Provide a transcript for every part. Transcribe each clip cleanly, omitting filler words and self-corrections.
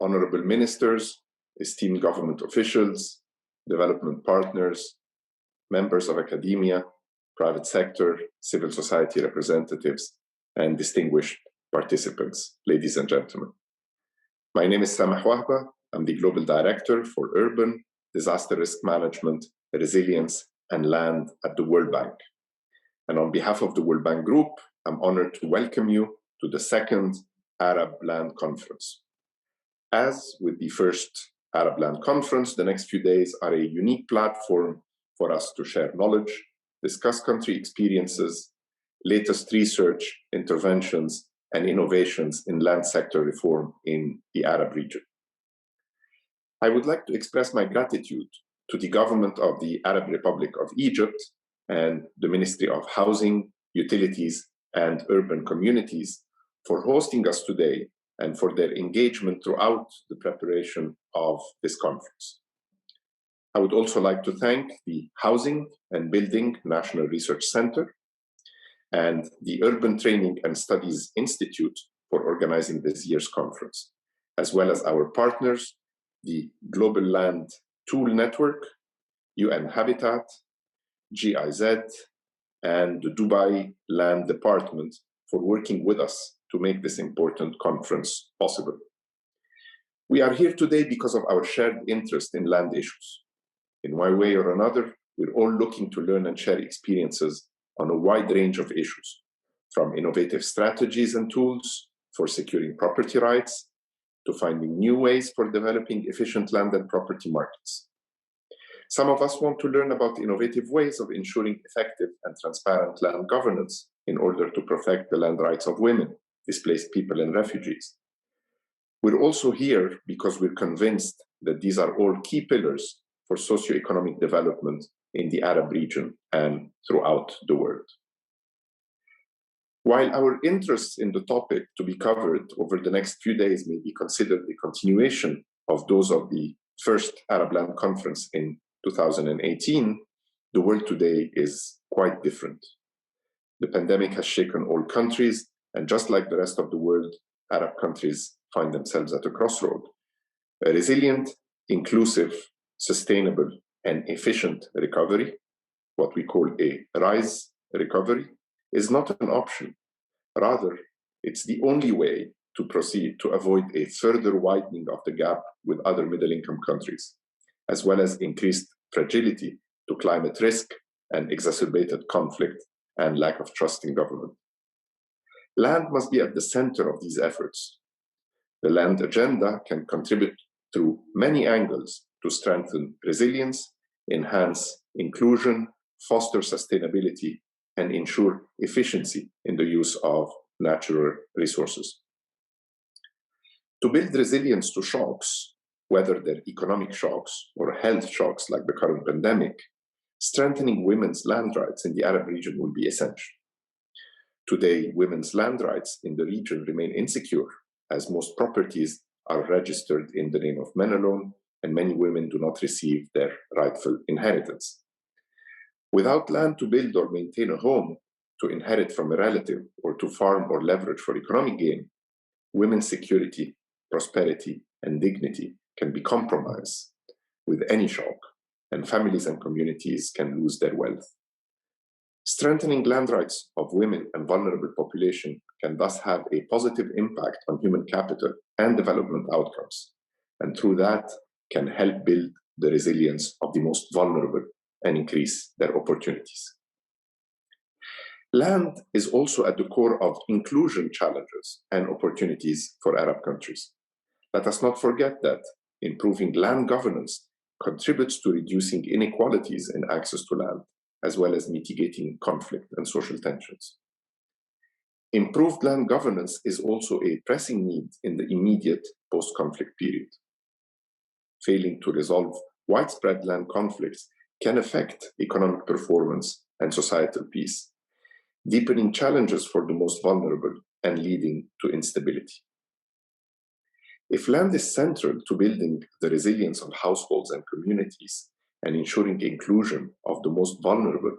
honorable ministers, esteemed government officials, development partners, members of academia, private sector, civil society representatives, and distinguished participants, ladies and gentlemen. My name is Sameh Wahba. I'm the Global Director for Urban, Disaster Risk Management, Resilience, and Land at the World Bank. And on behalf of the World Bank Group, I'm honored to welcome you to the second Arab Land Conference. As with the first Arab Land Conference, the next few days are a unique platform for us to share knowledge, discuss country experiences, latest research, interventions, and innovations in land sector reform in the Arab region. I would like to express my gratitude to the government of the Arab Republic of Egypt and the Ministry of Housing, Utilities, and Urban Communities for hosting us today and for their engagement throughout the preparation of this conference. I would also like to thank the Housing and Building National Research Center and the Urban Training and Studies Institute for organizing this year's conference, as well as our partners, the Global Land Tool Network, UN Habitat, GIZ, and the Dubai Land Department for working with us to make this important conference possible. We are here today because of our shared interest in land issues. In one way or another, we're all looking to learn and share experiences on a wide range of issues, from innovative strategies and tools for securing property rights, to finding new ways for developing efficient land and property markets. Some of us want to learn about innovative ways of ensuring effective and transparent land governance in order to protect the land rights of women, displaced people, and refugees. We're also here because we're convinced that these are all key pillars for socioeconomic development in the Arab region and throughout the world. While our interests in the topic to be covered over the next few days may be considered a continuation of those of the first Arab Land Conference in 2018, the world today is quite different. The pandemic has shaken all countries, and just like the rest of the world, Arab countries find themselves at a crossroad. A resilient, inclusive, sustainable, and efficient recovery, what we call a RISE recovery, is not an option. Rather, it's the only way to proceed to avoid a further widening of the gap with other middle-income countries, as well as increased fragility to climate risk and exacerbated conflict and lack of trust in government. Land must be at the center of these efforts. The land agenda can contribute through many angles to strengthen resilience, enhance inclusion, foster sustainability, and ensure efficiency in the use of natural resources. To build resilience to shocks, whether they're economic shocks or health shocks like the current pandemic, strengthening women's land rights in the Arab region will be essential. Today, women's land rights in the region remain insecure, as most properties are registered in the name of men alone, and many women do not receive their rightful inheritance. Without land to build or maintain a home, to inherit from a relative, or to farm or leverage for economic gain, women's security, prosperity, and dignity can be compromised with any shock, and families and communities can lose their wealth. Strengthening land rights of women and vulnerable population can thus have a positive impact on human capital and development outcomes, and through that can help build the resilience of the most vulnerable and increase their opportunities. Land is also at the core of inclusion challenges and opportunities for Arab countries. Let us not forget that improving land governance contributes to reducing inequalities in access to land, as well as mitigating conflict and social tensions. Improved land governance is also a pressing need in the immediate post-conflict period. Failing to resolve widespread land conflicts can affect economic performance and societal peace, deepening challenges for the most vulnerable and leading to instability. If land is central to building the resilience of households and communities and ensuring inclusion of the most vulnerable,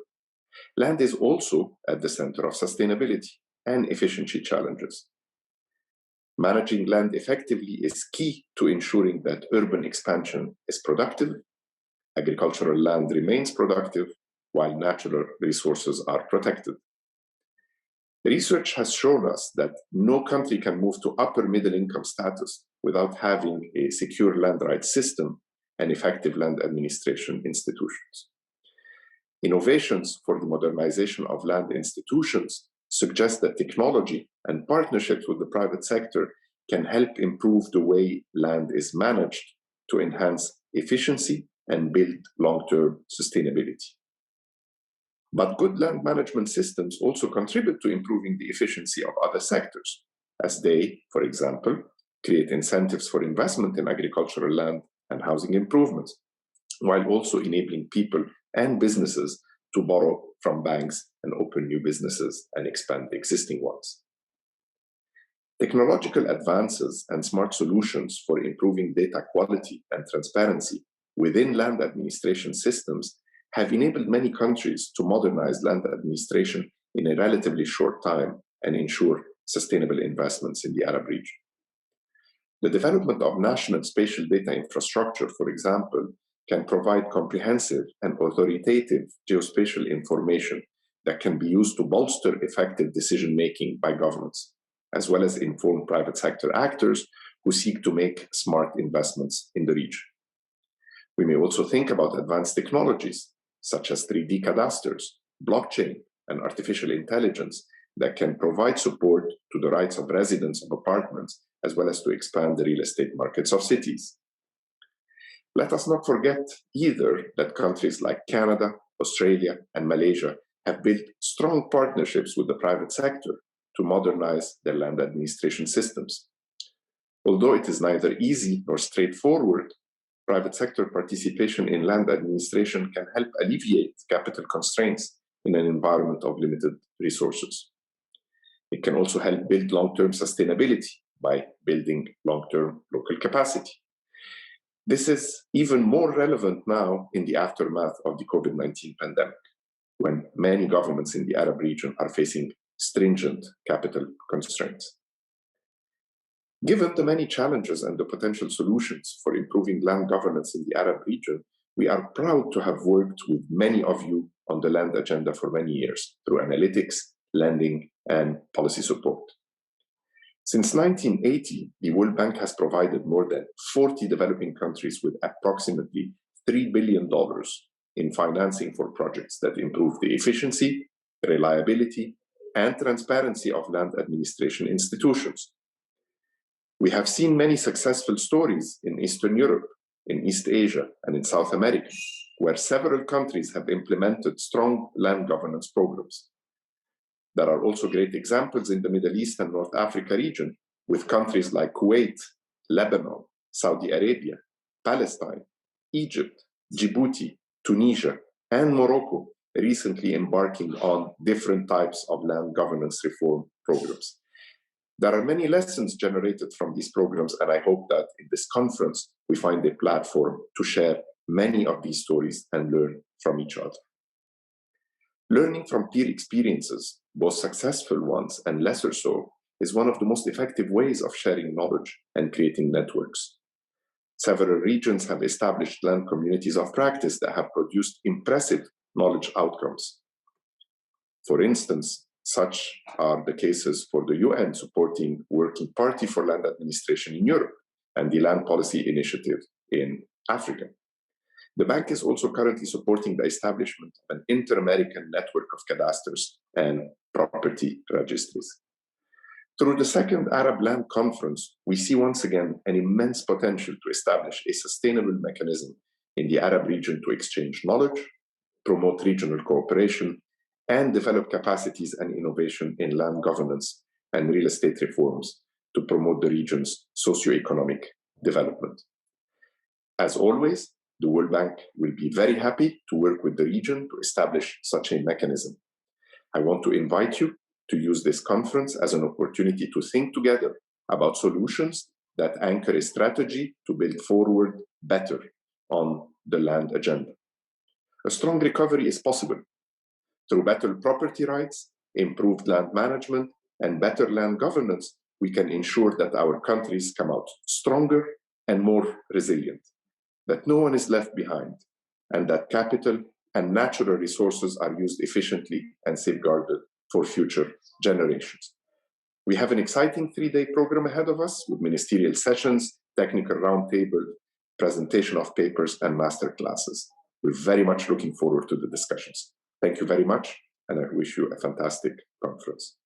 land is also at the center of sustainability and efficiency challenges. Managing land effectively is key to ensuring that urban expansion is productive, agricultural land remains productive, while natural resources are protected. Research has shown us that no country can move to upper middle income status without having a secure land rights system and effective land administration institutions. Innovations for the modernization of land institutions suggest that technology and partnerships with the private sector can help improve the way land is managed to enhance efficiency and build long-term sustainability. But good land management systems also contribute to improving the efficiency of other sectors, as they, for example, create incentives for investment in agricultural land and housing improvements, while also enabling people and businesses to borrow from banks and open new businesses and expand existing ones. Technological advances and smart solutions for improving data quality and transparency within land administration systems have enabled many countries to modernize land administration in a relatively short time and ensure sustainable investments in the Arab region. The development of national spatial data infrastructure, for example, can provide comprehensive and authoritative geospatial information that can be used to bolster effective decision-making by governments, as well as inform private sector actors who seek to make smart investments in the region. We may also think about advanced technologies, such as 3D cadasters, blockchain, and artificial intelligence that can provide support to the rights of residents of apartments, as well as to expand the real estate markets of cities. Let us not forget either that countries like Canada, Australia, and Malaysia have built strong partnerships with the private sector to modernize their land administration systems. Although it is neither easy nor straightforward, private sector participation in land administration can help alleviate capital constraints in an environment of limited resources. It can also help build long-term sustainability by building long-term local capacity. This is even more relevant now in the aftermath of the COVID-19 pandemic, when many governments in the Arab region are facing stringent capital constraints. Given the many challenges and the potential solutions for improving land governance in the Arab region, we are proud to have worked with many of you on the land agenda for many years through analytics, lending, and policy support. Since 1980, the World Bank has provided more than 40 developing countries with approximately $3 billion in financing for projects that improve the efficiency, reliability, and transparency of land administration institutions. We have seen many successful stories in Eastern Europe, in East Asia, and in South America, where several countries have implemented strong land governance programs. There are also great examples in the Middle East and North Africa region, with countries like Kuwait, Lebanon, Saudi Arabia, Palestine, Egypt, Djibouti, Tunisia, and Morocco recently embarking on different types of land governance reform programs. There are many lessons generated from these programs, and I hope that in this conference we find a platform to share many of these stories and learn from each other. Learning from peer experiences, both successful ones and lesser so, is one of the most effective ways of sharing knowledge and creating networks. Several regions have established land communities of practice that have produced impressive knowledge outcomes. For instance, such are the cases for the UN supporting Working Party for Land Administration in Europe and the Land Policy Initiative in Africa. The bank is also currently supporting the establishment of an inter-American network of cadasters and property registries. Through the second Arab Land Conference, we see once again an immense potential to establish a sustainable mechanism in the Arab region to exchange knowledge, promote regional cooperation, and develop capacities and innovation in land governance and real estate reforms to promote the region's socioeconomic development. As always, the World Bank will be very happy to work with the region to establish such a mechanism. I want to invite you to use this conference as an opportunity to think together about solutions that anchor a strategy to build forward better on the land agenda. A strong recovery is possible through better property rights, improved land management, and better land governance. we can ensure that our countries come out stronger and more resilient, that no one is left behind, and that capital and natural resources are used efficiently and safeguarded for future generations. We have an exciting 3-day program ahead of us with ministerial sessions, technical roundtable, presentation of papers, and master classes. We're very much looking forward to the discussions. Thank you very much, and I wish you a fantastic conference.